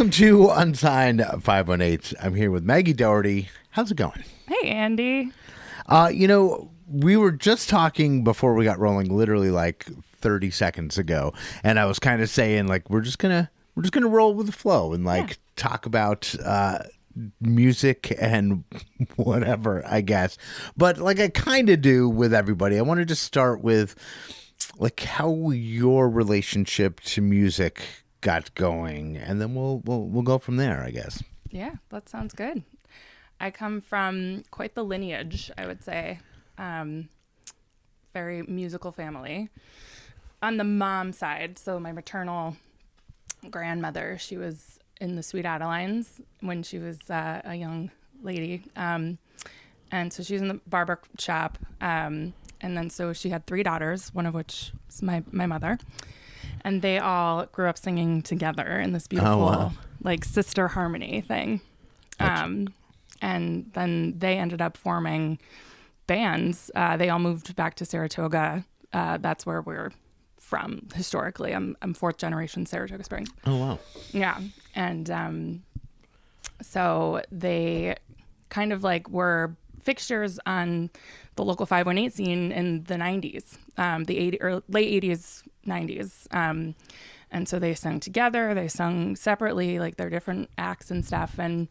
Welcome to Unsigned 518. I'm here with Maggie Doherty. How's it going? Hey, Andy. We were just talking before we got rolling, literally like 30 seconds ago, and I was kind of saying like we're just gonna roll with the flow and talk about music and whatever, I guess. But like I kind of do with everybody, I wanted to start with like how your relationship to music got going, and then we'll go from there, I guess. Yeah, that sounds good. I come from quite the lineage, I would say. Very musical family. On the mom side, so my maternal grandmother, she was in the Sweet Adelines when she was a young lady. And so she was in the barber shop. And then so she had 3 daughters, one of which is my mother. And they all grew up singing together in this beautiful like sister harmony thing. And then they ended up forming bands. They all moved back to Saratoga. That's where we're from historically. I'm 4th generation Saratoga Springs. Oh, wow. Yeah. And so they kind of like were fixtures on the local 518 scene in the 90s, late 80s, 90s. And so they sung together, they sung separately, like their different acts and stuff. And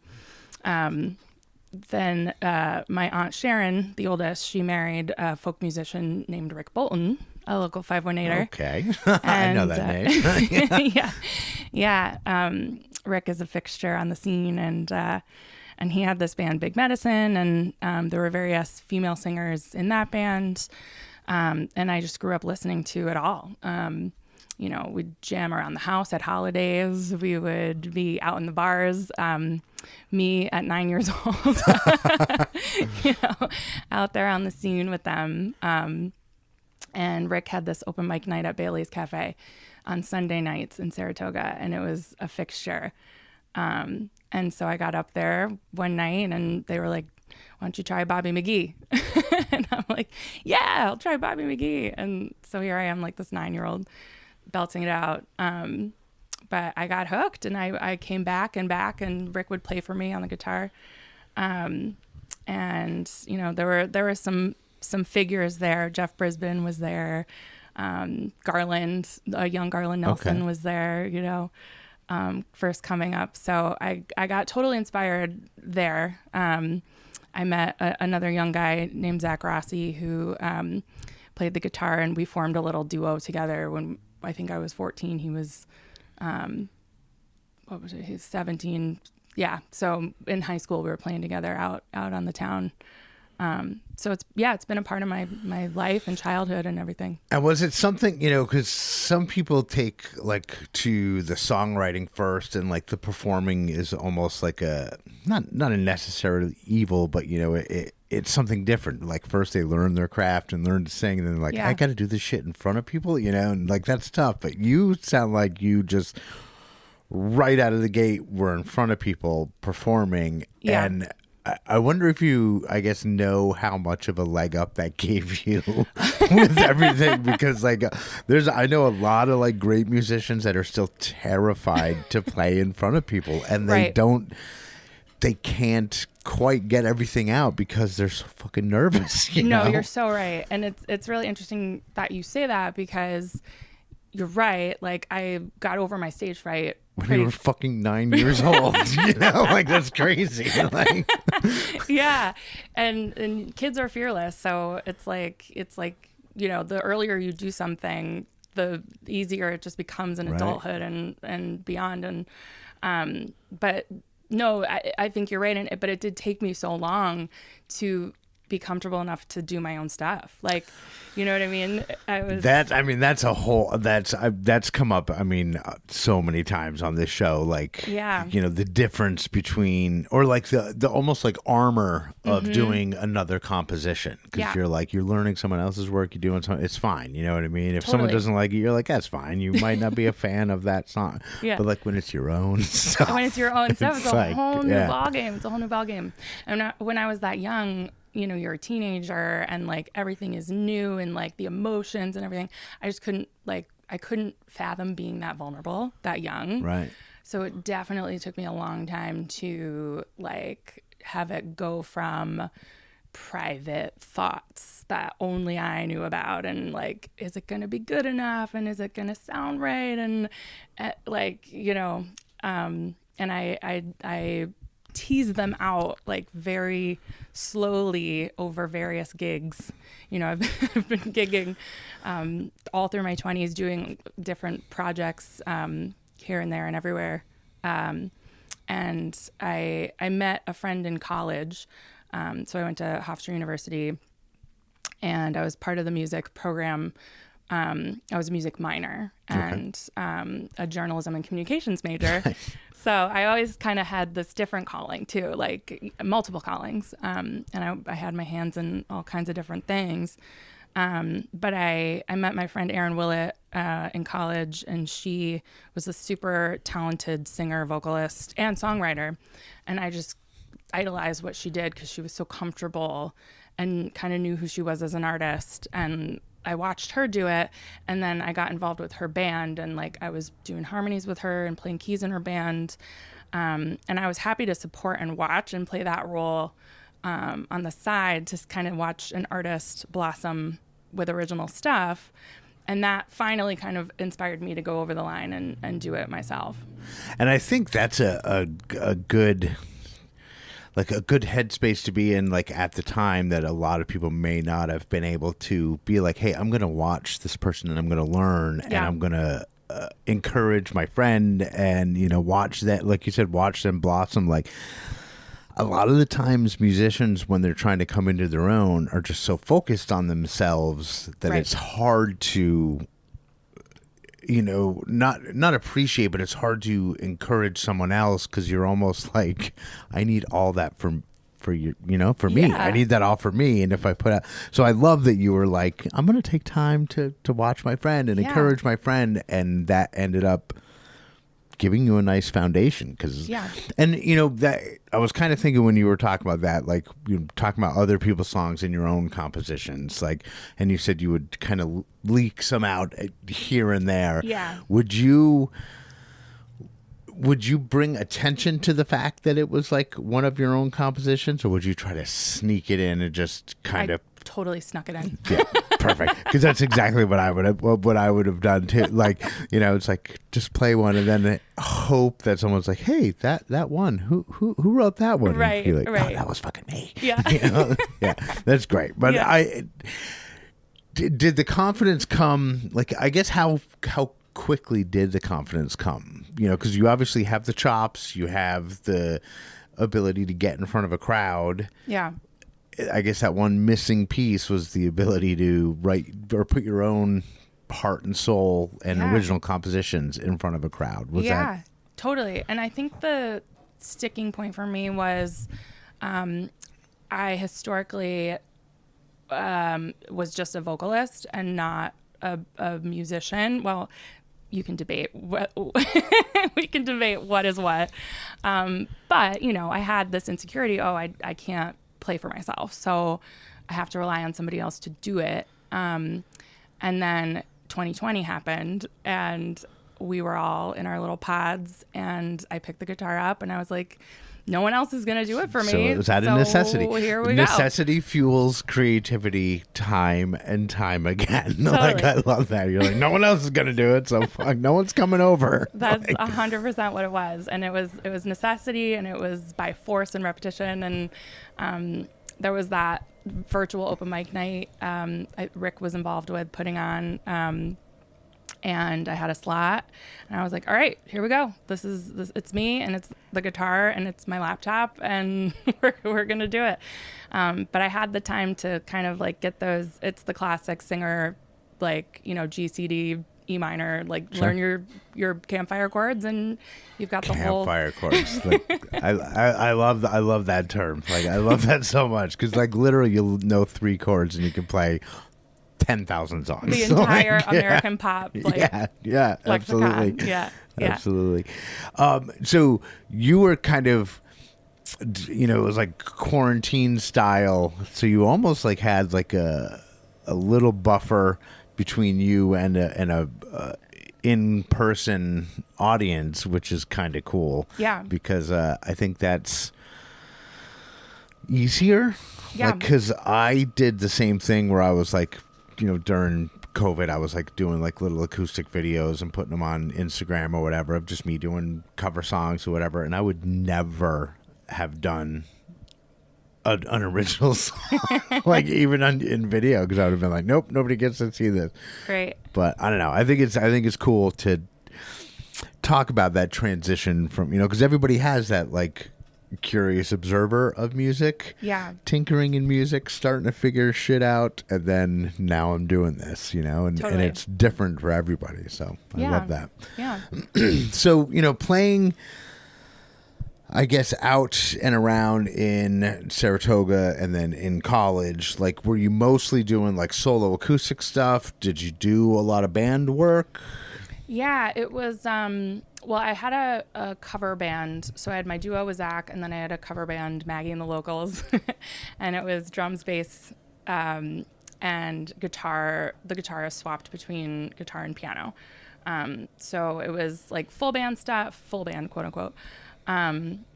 then my Aunt Sharon, the oldest, she married a folk musician named Rick Bolton, a local 518er. Okay. I know that name. Yeah. Rick is a fixture on the scene, and he had this band, Big Medicine, and there were various female singers in that band. And I just grew up listening to it all. We'd jam around the house at holidays. We would be out in the bars. Me at 9 years old, out there on the scene with them. And Rick had this open mic night at Bailey's Cafe on Sunday nights in Saratoga, and it was a fixture. And so I got up there one night and they were like, why don't you try Bobby McGee? And I'm like, yeah, I'll try Bobby McGee. And so here I am, like this 9-year-old belting it out. But I got hooked, and I came back, and Rick would play for me on the guitar. And, there were some figures there. Jeff Brisbane was there. Garland, young Garland Nelson was there, first coming up. So I got totally inspired there. I met another young guy named Zach Rossi who played the guitar, and we formed a little duo together when I think I was 14. He was, He's 17. Yeah. So in high school we were playing together out on the town. So it's been a part of my life and childhood and everything. And was it something, because some people take like to the songwriting first, and like the performing is almost like a, not a necessarily evil, but it's something different. Like first they learn their craft and learn to sing, and then like, I got to do this shit in front of people, and like, that's tough. But you sound like you just right out of the gate were in front of people performing. Yeah. And I wonder if you, I guess, know how much of a leg up that gave you with everything, because like I know a lot of like great musicians that are still terrified to play in front of people, and they can't quite get everything out because they're so fucking nervous. No, you're so right. And it's really interesting that you say that, because you're right. Like I got over my stage fright when you were fucking 9 years old, like that's crazy. Like, yeah. And kids are fearless. So it's like, the earlier you do something, the easier it just becomes in adulthood and beyond. And, but no, I think you're right. But it did take me so long to be comfortable enough to do my own stuff. Like, you know what I mean? That's come up, so many times on this show. Like, the difference between, or like the almost like armor of doing another composition. Because you're learning someone else's work, you're doing something, it's fine. You know what I mean? If someone doesn't like it, you're like, that's fine. You might not be a fan of that song. Yeah. But like when it's your own stuff. When it's your own stuff, it's a whole new ballgame. It's a whole new ballgame. And when I was that young, you're a teenager and like everything is new and like the emotions and everything. I just couldn't fathom being that vulnerable that young. Right. So it definitely took me a long time to like have it go from private thoughts that only I knew about, and like, is it going to be good enough, and is it going to sound right, and like, and I tease them out like very slowly over various gigs. I've been gigging all through my 20s, doing different projects here and there and everywhere. And I met a friend in college. So I went to Hofstra University, and I was part of the music program. I was a music minor and a journalism and communications major. So I always kind of had this different calling too, like multiple callings. And I had my hands in all kinds of different things. But I met my friend Erin Willett in college, and she was a super talented singer, vocalist, and songwriter. And I just idolized what she did because she was so comfortable and kind of knew who she was as an artist. And I watched her do it, and then I got involved with her band, and like I was doing harmonies with her and playing keys in her band. And I was happy to support and watch and play that role on the side to kind of watch an artist blossom with original stuff. And that finally kind of inspired me to go over the line and do it myself. And I think that's a good, like a good headspace to be in, like at the time that a lot of people may not have been able to be like, hey, I'm going to watch this person and I'm going to learn and I'm going to encourage my friend and, watch that, like you said, watch them blossom. Like a lot of the times musicians, when they're trying to come into their own, are just so focused on themselves that it's hard to, not appreciate, but it's hard to encourage someone else because you're almost like, I need all that for you, for me. I need that all for me. And if I put out, so I love that you were like, I'm going to take time to watch my friend and encourage my friend. And that ended up giving you a nice foundation because and that I was kind of thinking when you were talking about that, like you were talking about other people's songs and your own compositions, like, and you said you would kind of leak some out here and there. Would you bring attention to the fact that it was like one of your own compositions, or would you try to sneak it in and just kind of totally snuck it in? Perfect, because that's exactly what I would have done too. Like, it's like just play one and then hope that someone's like, hey, that one, who wrote that one? Right, and like, right. Oh, that was fucking me. Yeah, that's great. But did the confidence come? Like, I guess how quickly did the confidence come? Because you obviously have the chops, you have the ability to get in front of a crowd. Yeah. I guess that one missing piece was the ability to write or put your own heart and soul and original compositions in front of a crowd. Was that? Totally. And I think the sticking point for me was I historically was just a vocalist and not a musician. Well, you can debate we can debate what is what. But, I had this insecurity. I can't play for myself, so I have to rely on somebody else to do it. And then 2020 happened, and we were all in our little pods, and I picked the guitar up, and I was like, no one else is going to do it for me. So it was out of necessity. Here we go. Necessity fuels creativity time and time again. Totally. Like, I love that. You're like, no one else is going to do it, so fuck, no one's coming over. That's 100% what it was. And it was necessity, and it was by force and repetition. And there was that virtual open mic night Rick was involved with putting on. And I had a slot, and I was like, all right, here we go. It's me, and it's the guitar, and it's my laptop, and we're going to do it. But I had the time to kind of like get those, it's the classic singer, like, G, C, D, E minor, like learn your campfire chords, and you've got the whole campfire chords. Like, I love that term. Like, I love that so much. Cause like literally you'll know 3 chords and you can play 10,000 songs. The entire American pop. Like, absolutely. Yeah. Absolutely. So you were kind of, it was like quarantine style. So you almost like had like a little buffer between you and a in-person audience, which is kind of cool. Yeah. Because I think that's easier. Yeah. Like, because I did the same thing where I was like, during COVID, I was like doing like little acoustic videos and putting them on Instagram or whatever of just me doing cover songs or whatever. And I would never have done an original song, like even in video, because I would have been like, nope, nobody gets to see this. Right. But I don't know. I think it's cool to talk about that transition from, because everybody has that like curious observer of music, tinkering in music, starting to figure shit out, and then now I'm doing this, and it's different for everybody. So I love that. Yeah. So, playing, I guess, out and around in Saratoga and then in college, like, were you mostly doing like solo acoustic stuff? Did you do a lot of band work? Yeah, it was, well, I had a cover band. So I had my duo with Zach, and then I had a cover band, Maggie and the Locals. And it was drums, bass, and guitar. The guitarist swapped between guitar and piano. So it was like full band stuff, full band, quote unquote,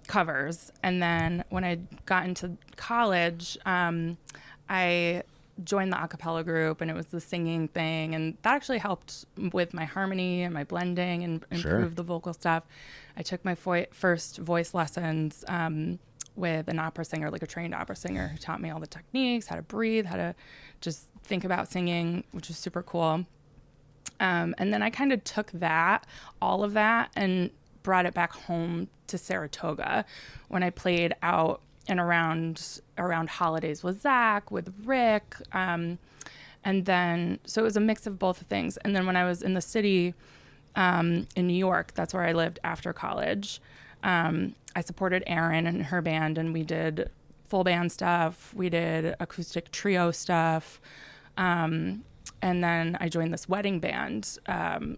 covers. And then when I got into college, I joined the a cappella group, and it was the singing thing, and that actually helped with my harmony and my blending and improve the vocal stuff. I took my first voice lessons with an opera singer, like a trained opera singer, who taught me all the techniques, how to breathe, how to just think about singing, which was super cool. And then I kind of took all of that, and brought it back home to Saratoga when I played out and around holidays with Zach, with Rick. And then, so it was a mix of both things. And then when I was in the city, in New York, that's where I lived after college. I supported Erin and her band, and we did full band stuff. We did acoustic trio stuff. And then I joined this wedding band,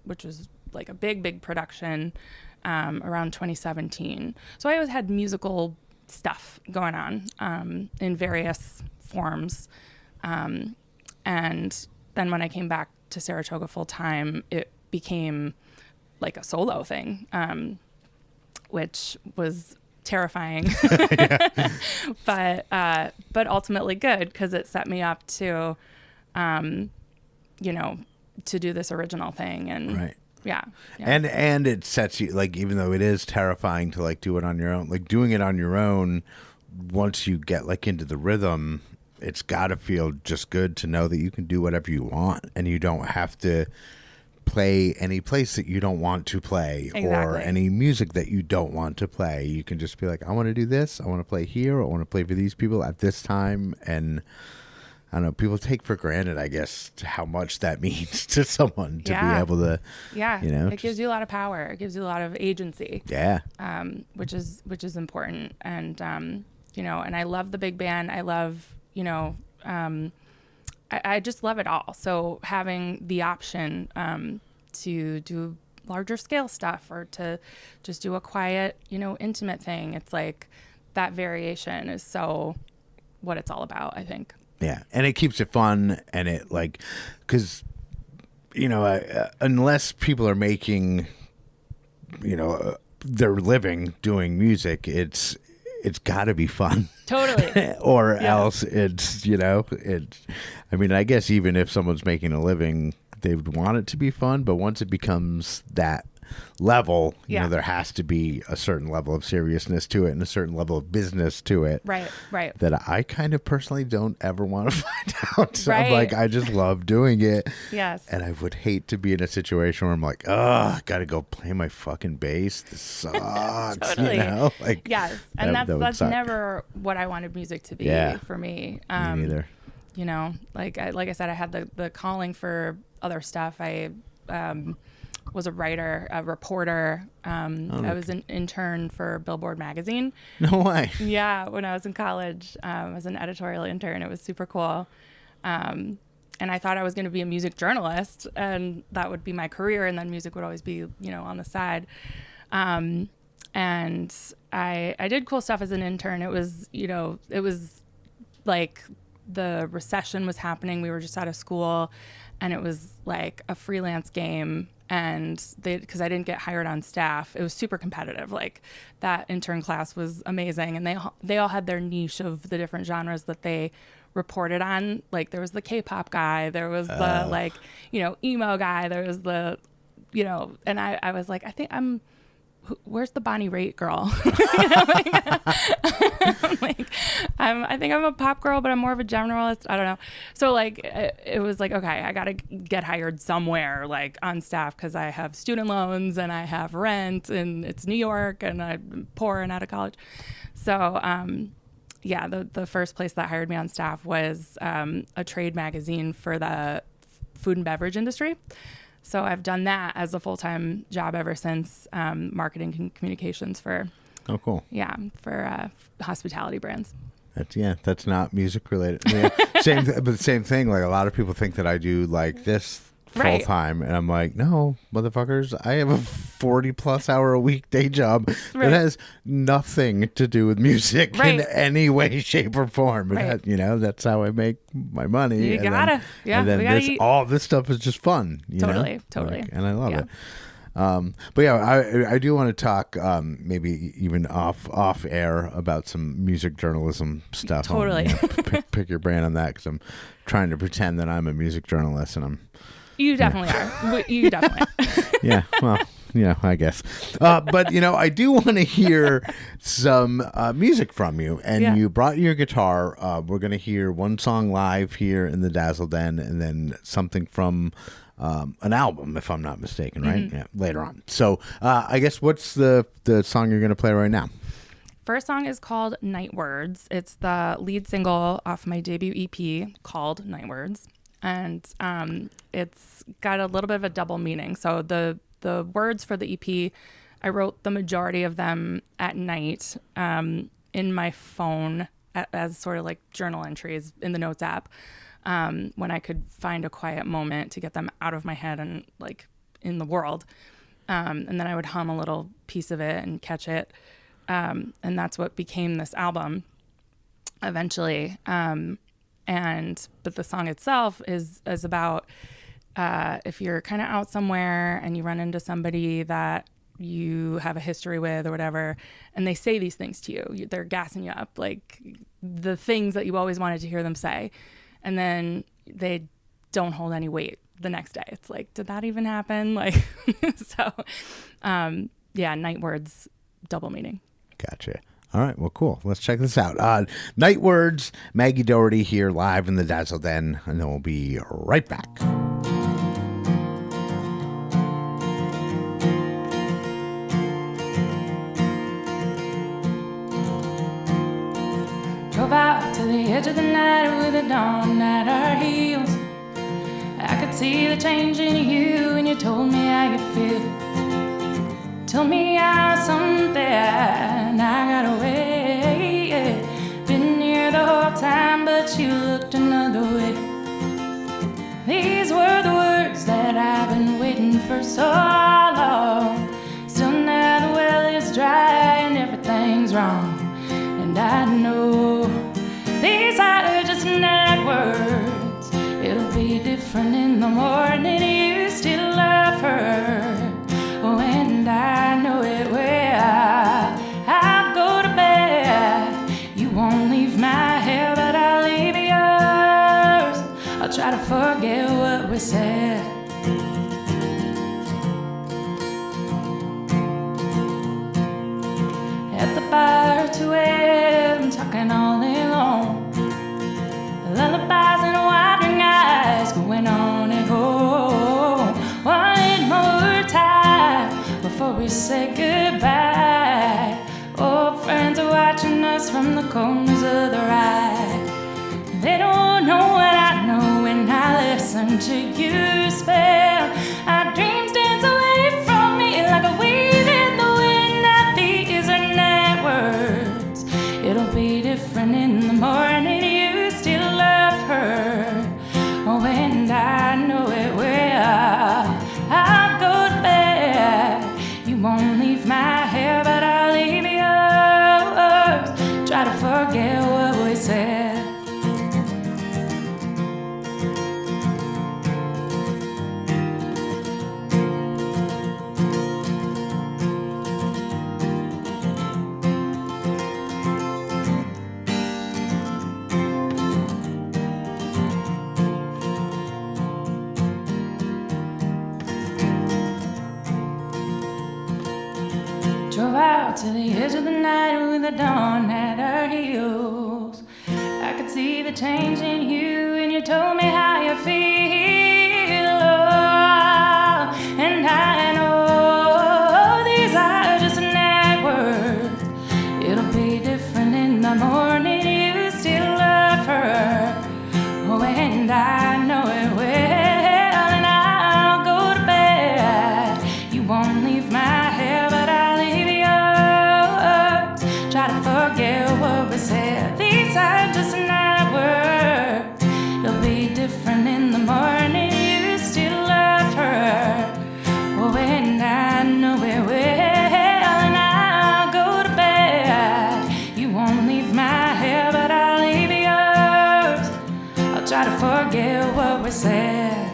which was like a big production, around 2017. So I always had musical stuff going on in various forms. And then when I came back to Saratoga full time, it became like a solo thing, which was terrifying, but ultimately good, because it set me up to, to do this original thing. And right. Yeah. And it sets you, like, even though it is terrifying to like do it on your own, like doing it on your own, once you get like into the rhythm, it's got to feel just good to know that you can do whatever you want, and you don't have to play any place that you don't want to play, or any music that you don't want to play. You can just be like, I want to do this, I want to play here, I want to play for these people at this time. And I don't know, people take for granted, I guess, how much that means to someone to be able to, it gives you a lot of power. It gives you a lot of agency. Yeah. Which is important. And, and I love the big band. I love, I just love it all. So having the option, to do larger scale stuff, or to just do a quiet, intimate thing, it's like that variation is so what it's all about, I think. Yeah, and it keeps it fun, and it like, because, unless people are making, their living doing music, it's got to be fun. Totally. Or else it's, I mean, I guess even if someone's making a living, they would want it to be fun, but once it becomes that level, there has to be a certain level of seriousness to it and a certain level of business to it. Right. That I kind of personally don't ever want to find out. So I'm like, I just love doing it. Yes. And I would hate to be in a situation where I'm like, I got to go play my fucking bass. This sucks. Totally. Like, yes. And that's never what I wanted music to be for me. Me neither. Like I said, I had the calling for other stuff. I, was a writer, a reporter. I was an intern for Billboard magazine. No way. Yeah, when I was in college, I was an editorial intern. It was super cool. And I thought I was going to be a music journalist, and that would be my career, and then music would always be, on the side. And I did cool stuff as an intern. It was, it was like the recession was happening. We were just out of school, and it was like a freelance game. and because I didn't get hired on staff, it was super competitive. Like that intern class was amazing, and they all had their niche of the different genres that they reported on. Like there was the K-pop guy, there was the like, you know, emo guy, there was the, you know, and I was like, I think where's the Bonnie Raitt girl? You know, like, I'm like, I think I'm a pop girl, but I'm more of a generalist. I don't know. So like, it was like, okay, I got to get hired somewhere, like on staff, because I have student loans and I have rent, and it's New York, and I'm poor and out of college. So, yeah, the first place that hired me on staff was a trade magazine for the food and beverage industry. So I've done that as a full-time job ever since, marketing and communications for, oh, cool. Yeah, for hospitality brands. That's not music related. Yeah, but same thing. Like a lot of people think that I do like this full time, and I'm like, no, motherfuckers, I have a 40+ hour a week day job that has nothing to do with music in any way, shape, or form. That, you know, that's how I make my money. You gotta, and then all this stuff is just fun. You know? Totally, like, and I love it. But yeah, I do want to talk maybe even off air about some music journalism stuff. Totally. Pick your brain on that, because I'm trying to pretend that I'm a music journalist, and You definitely are. You definitely are. Yeah, well, yeah, I guess. But, you know, I do want to hear some music from you. And you brought your guitar. We're going to hear one song live here in the Dazzle Den, and then something from an album, if I'm not mistaken, right? Mm-hmm. Yeah, later on. So I guess what's the song you're going to play right now? First song is called Night Words. It's the lead single off my debut EP called Night Words. And it's got a little bit of a double meaning. So the words for the EP, I wrote the majority of them at night in my phone as sort of like journal entries in the Notes app, when I could find a quiet moment to get them out of my head and like in the world. And then I would hum a little piece of it and catch it. And that's what became this album eventually. But the song itself is about if you're kind of out somewhere and you run into somebody that you have a history with or whatever, and they say these things to you, they're gassing you up, like the things that you always wanted to hear them say, and then they don't hold any weight the next day. It's like, did that even happen? Like, so, yeah, Night Words, double meaning. Gotcha. All right, well, cool. Let's check this out. Night Words, Maggie Doherty here live in the Dazzle Den, and then we'll be right back. Drove out to the edge of the night with the dawn at our heels. I could see the change in you, and you told me how you feel. Told me I was something and I got away, yeah. Been here the whole time, but you looked another way. These were the words that I've been waiting for so long. Still now the well is dry and everything's wrong. And I know these are just night words. It'll be different in the morning. You still love her. Oh, and I know it well. I'll go to bed. You won't leave my hair, but I'll leave yours. I'll try to forget what we said. At the bar at 2 a.m., talking all day long. Lullabies and wandering eyes going on and on. One more time before we say goodbye. Old friends are watching us from the corners of the ride. They don't know what I know when I listen to you spell. Our dreams dance away from me like a wave in the wind. Now these are night words. It'll be different in the morning. You still love her. Oh, and I know it well. I'll go to bed. You won't leave my hair, but I'll leave yours. Try to forget what we said. the change in you, and you told me how you feel. Oh, and I know these are just not words. It'll be different in the morning. You still love her. Oh, and I know it will. And I'll go to bed. You won't leave my hair, but I'll leave yours. Try to forget what we said. These are just not words. It'll be different in the morning. You still love her. Oh, and I know it will. And I'll go to bed. You won't leave my hair, but I'll leave yours. I'll try to forget what we said.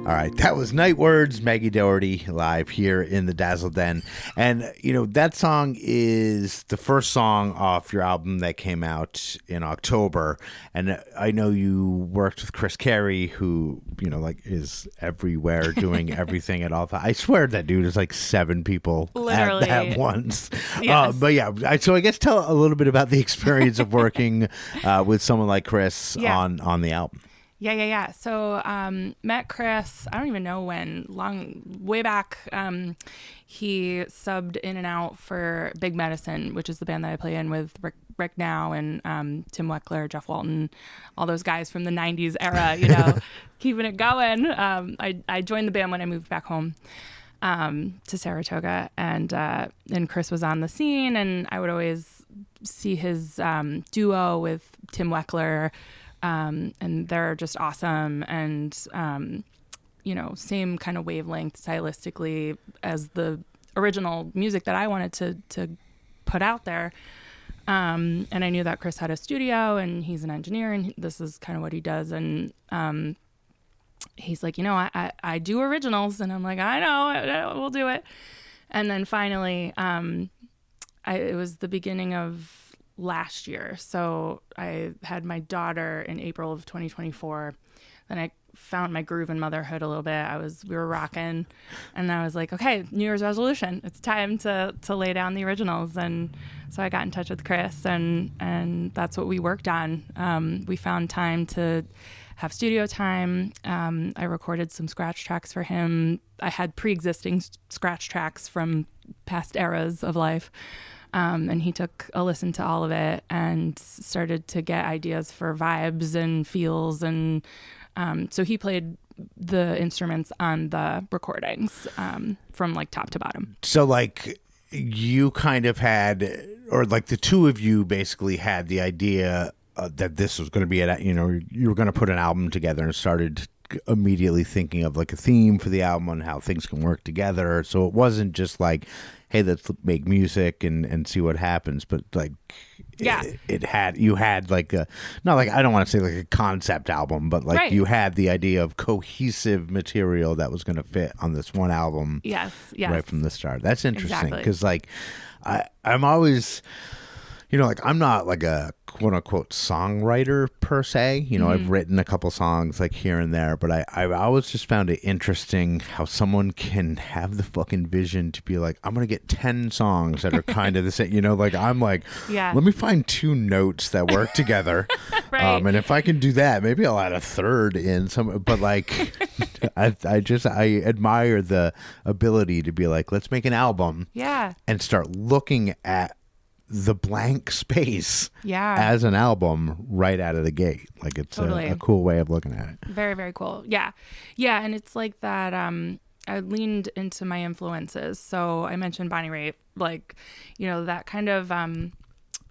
All right, that was Night Words, Maggie Doherty, live here in the Dazzle Den. And, you know, that song is the first song off your album that came out in October. And I know you worked with Chris Carey, who, you know, like is everywhere doing everything at all times. I swear that dude is like 7 people at once. Yes. But yeah, so I guess tell a little bit about the experience of working with someone like Chris on the album. Yeah. So met Chris, I don't even know when, way back. He subbed in and out for Big Medicine, which is the band that I play in with Rick Now and Tim Weckler, Jeff Walton, all those guys from the 90s era, you know, keeping it going. I joined the band when I moved back home to Saratoga, and Chris was on the scene, and I would always see his duo with Tim Weckler. And they're just awesome, and you know, same kind of wavelength stylistically as the original music that I wanted to put out there. And I knew that Chris had a studio, and he's an engineer, and this is kind of what he does. And he's like, you know, I do originals, and I'm like, I know, we'll do it. And then finally, it was the beginning of last year. So I had my daughter in April of 2024. Then I found my groove in motherhood a little bit. We were rocking, and I was like, okay, New Year's resolution. It's time to lay down the originals. And so I got in touch with Chris, and that's what we worked on. We found time to have studio time. I recorded some scratch tracks for him. I had pre-existing scratch tracks from past eras of life. And he took a listen to all of it and started to get ideas for vibes and feels. And so he played the instruments on the recordings from like top to bottom. So like you kind of had, or like the two of you basically had the idea that this was going to be, you were going to put an album together, and started immediately thinking of like a theme for the album and how things can work together. So it wasn't just like, hey, let's make music and see what happens, but like you had like a, not like, I don't want to say like a concept album, but like you had the idea of cohesive material that was going to fit on this one album. Yes. Right from the start. That's interesting, because like I'm always, you know, like I'm not like a quote unquote songwriter per se. You know, I've written a couple songs like here and there, but I always just found it interesting how someone can have the fucking vision to be like, I'm going to get 10 songs that are kind of the same. You know, like I'm like, let me find 2 notes that work together. Right. And if I can do that, maybe I'll add a third in some, but like, I admire the ability to be like, let's make an album and start looking at the blank space as an album right out of the gate. Like it's a cool way of looking at it. Very, very cool. Yeah. And it's like that. I leaned into my influences. So I mentioned Bonnie Raitt, like, you know, that kind of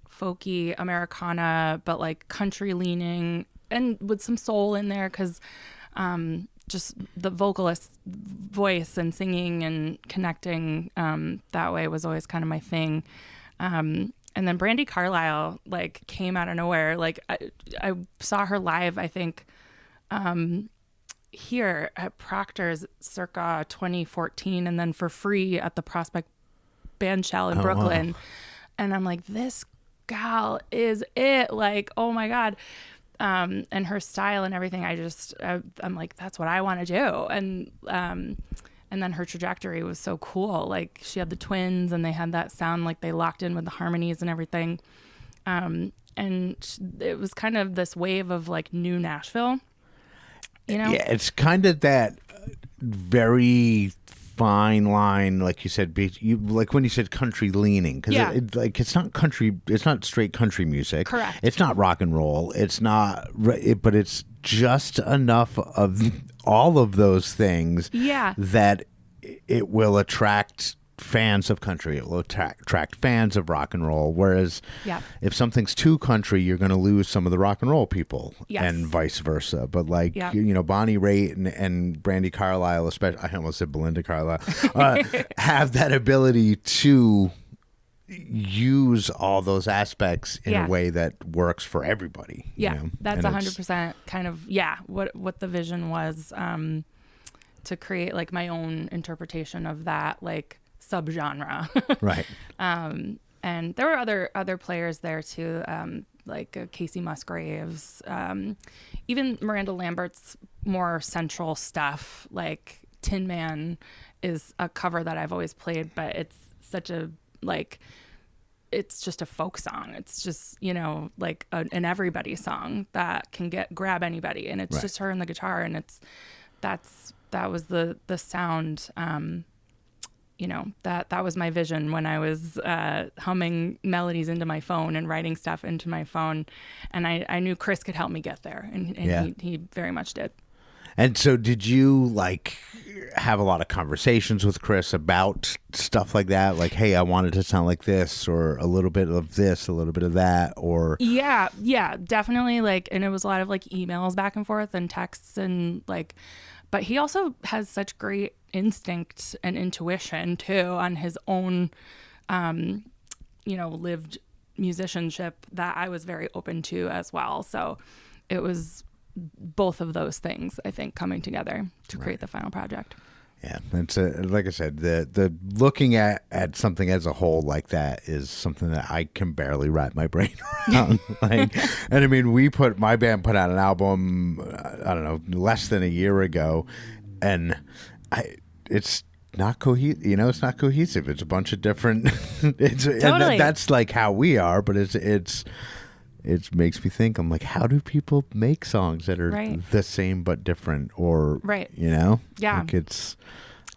folky Americana, but like country leaning and with some soul in there. 'Cause just the vocalist voice and singing and connecting that way was always kind of my thing. And then Brandi Carlile like came out of nowhere. Like I saw her live, I think, here at Proctor's circa 2014, and then for free at the Prospect Bandshell in Brooklyn. Wow. And I'm like, this gal is it. Like, oh my God. And her style and everything, I'm like, that's what I want to do. And And then her trajectory was so cool. Like she had the twins and they had that sound, like they locked in with the harmonies and everything. And it was kind of this wave of like new Nashville, you know? Yeah, it's kind of that very fine line, like you said, like when you said country leaning, because it's not country, it's not straight country music. Correct. It's not rock and roll. It's not, but it's just enough of all of those things that it will attract fans of country. It will attract fans of rock and roll. Whereas if something's too country, you're going to lose some of the rock and roll people, and vice versa. But like Bonnie Raitt and Brandi Carlile, especially, I almost said Belinda Carlisle, have that ability to use all those aspects in a way that works for everybody. Yeah, you know? That's 100% kind of what the vision was, to create like my own interpretation of that like subgenre. Right. And there were other players there too, like Casey Musgraves, even Miranda Lambert's more central stuff, like Tin Man is a cover that I've always played, but it's such a like, it's just a folk song. It's just, you know, like an everybody song that can grab anybody, and it's just her and the guitar, and that was the sound. You know, that was my vision when I was humming melodies into my phone and writing stuff into my phone. And I knew Chris could help me get there. And he very much did. And so did you like have a lot of conversations with Chris about stuff like that? Like, hey, I wanted to sound like this, or a little bit of this, a little bit of that, or... Yeah, definitely. Like, and it was a lot of like emails back and forth and texts and like... But he also has such great instinct and intuition too on his own, lived musicianship that I was very open to as well. So it was both of those things, I think, coming together to create the final project. Yeah, it's like I said, the looking at something as a whole like that is something that I can barely wrap my brain around. And I mean, my band put out an album, I don't know, less than a year ago, and it's not cohesive. You know, it's not cohesive. It's a bunch of different. Totally. And that's like how we are, but it makes me think. I'm like, how do people make songs that are the same but different, or you know, like it's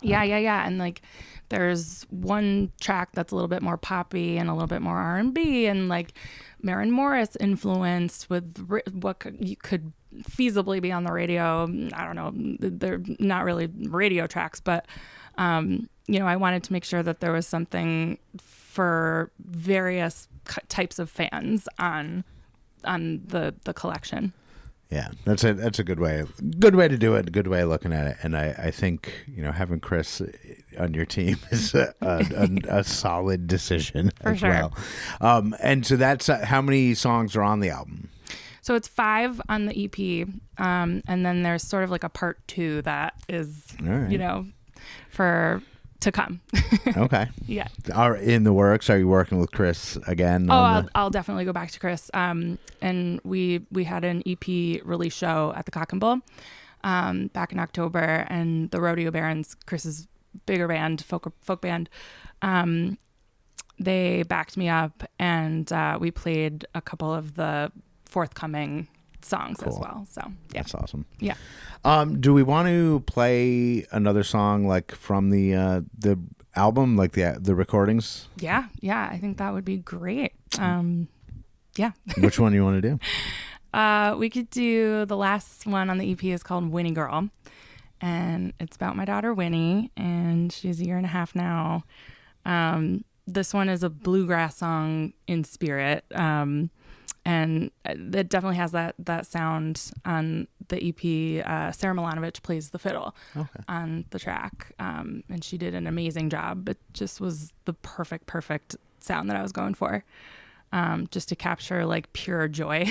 and like there's one track that's a little bit more poppy and a little bit more R&B, and like Maren Morris influenced with what could feasibly be on the radio. I don't know, they're not really radio tracks, but I wanted to make sure that there was something for various types of fans on the collection. Yeah, that's a good way to do it, a good way of looking at it. And I think, having Chris on your team is a solid decision as well. And so that's how many songs are on the album? So it's 5 on the EP, and then there's sort of like a part 2 that is, to come. Okay. Yeah. Are in the works? Are you working with Chris again? I'll definitely go back to Chris. And we had an EP release show at the Cock and Bull back in October, and the Rodeo Barons, Chris's bigger band, folk band, they backed me up, and we played a couple of the forthcoming songs as well. So that's awesome. Yeah. Do we want to play another song like from the album, like the recordings? Yeah, I think that would be great. Yeah. Which one do you want to do? We could do the last one on the EP is called Winnie Girl, and it's about my daughter Winnie, and she's 1.5 years now. This one is a bluegrass song in spirit. And it definitely has that sound on the EP. Sarah Milanovic plays the fiddle on the track. And she did an amazing job. It just was the perfect sound that I was going for, just to capture like pure joy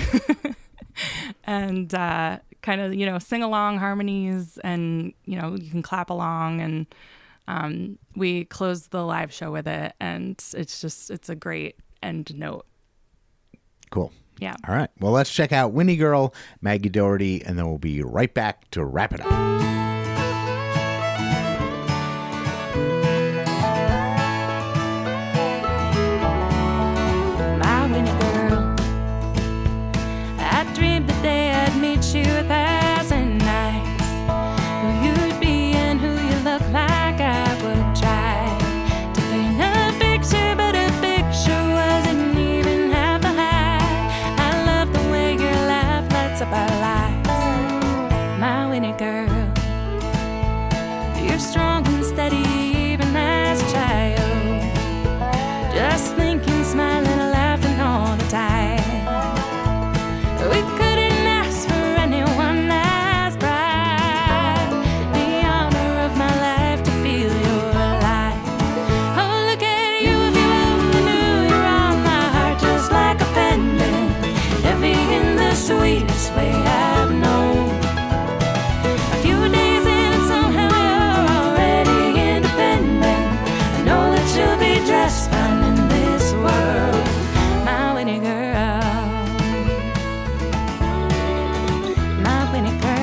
and kind of, sing along harmonies, and, you can clap along. And we closed the live show with it, and it's a great end note. Cool. Yeah. All right. Well, let's check out Winnie Girl, Maggie Doherty, and then we'll be right back to wrap it up. sweetest way I've known. A few days in, somehow you're already independent. I know that you'll be just fine in this world, my Winnie girl, my Winnie girl.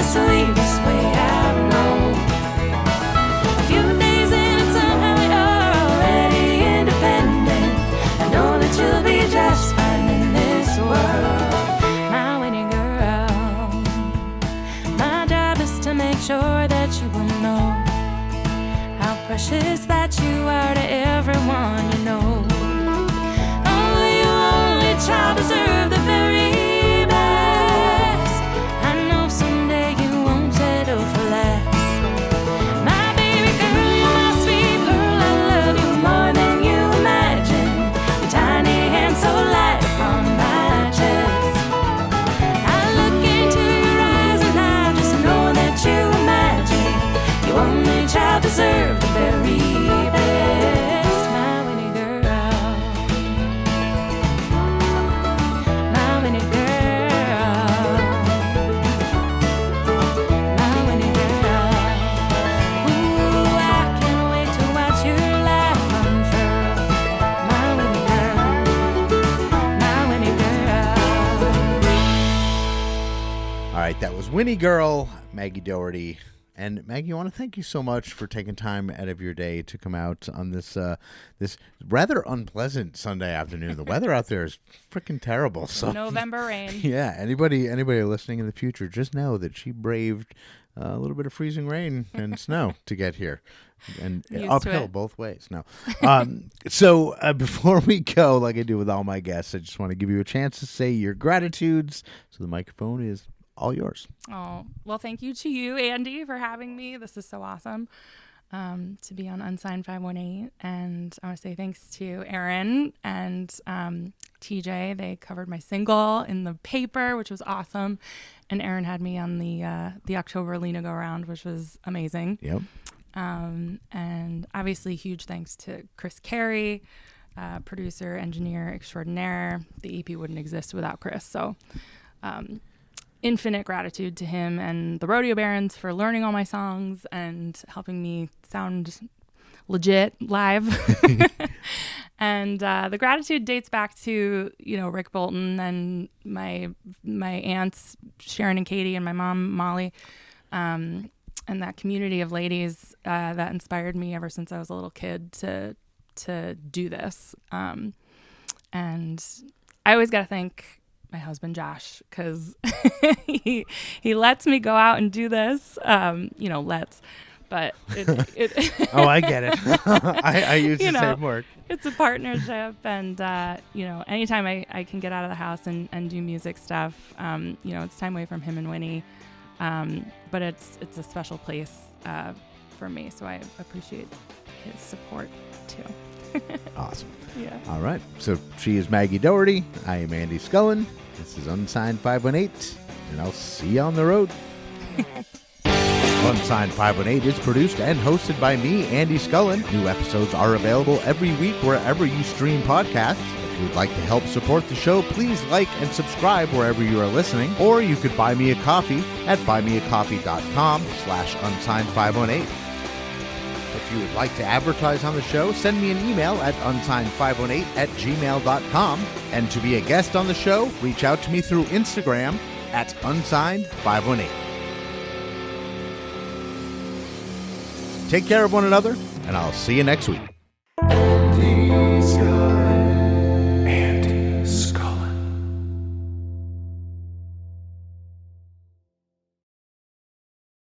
Sweetest way I've known. A few days in, somehow you're already independent. I know that you'll be just fine in this world, my Winnie girl. My job is to make sure that you will know how precious that you are to everyone you know. Oh, you only child deserve the very deserve the very best, my Winnie girl, my Winnie girl, my Winnie girl. Ooh, I can't wait to watch your life unfurl, my Winnie girl, my Winnie girl. All right, that was Winnie Girl, Maggie Doherty. And Maggie, I want to thank you so much for taking time out of your day to come out on this this rather unpleasant Sunday afternoon. The weather out there is freaking terrible. So November rain. Yeah, anybody listening in the future, just know that she braved a little bit of freezing rain and snow to get here, and uphill both ways. No, so before we go, like I do with all my guests, I just want to give you a chance to say your gratitudes. So the microphone is all yours. Oh, well, thank you to you, Andy, for having me. This is so awesome to be on Unsigned518. And I want to say thanks to Aaron and TJ. They covered my single in the paper, which was awesome. And Aaron had me on the October Lena go around, which was amazing. Yep. And obviously huge thanks to Chris Carey, producer, engineer extraordinaire. The EP wouldn't exist without Chris. So infinite gratitude to him and the Rodeo Barons for learning all my songs and helping me sound legit live. And the gratitude dates back to, Rick Bolton and my aunts, Sharon and Katie, and my mom, Molly, and that community of ladies that inspired me ever since I was a little kid to do this. And I always got to thank my husband, Josh, because he lets me go out and do this, but oh, I get it. I use the same word. It's a partnership, and anytime I can get out of the house and do music stuff, it's time away from him and Winnie, but it's a special place for me, so I appreciate his support too. Awesome. Yeah. All right. So she is Maggie Doherty. I am Andy Scullin. This is Unsigned518, and I'll see you on the road. Unsigned518 is produced and hosted by me, Andy Scullin. New episodes are available every week wherever you stream podcasts. If you would like to help support the show, please like and subscribe wherever you are listening, or you could buy me a coffee at buymeacoffee.com/Unsigned518. If you would like to advertise on the show, send me an email at unsigned518@gmail.com. And to be a guest on the show, reach out to me through Instagram at Unsigned518. Take care of one another, and I'll see you next week.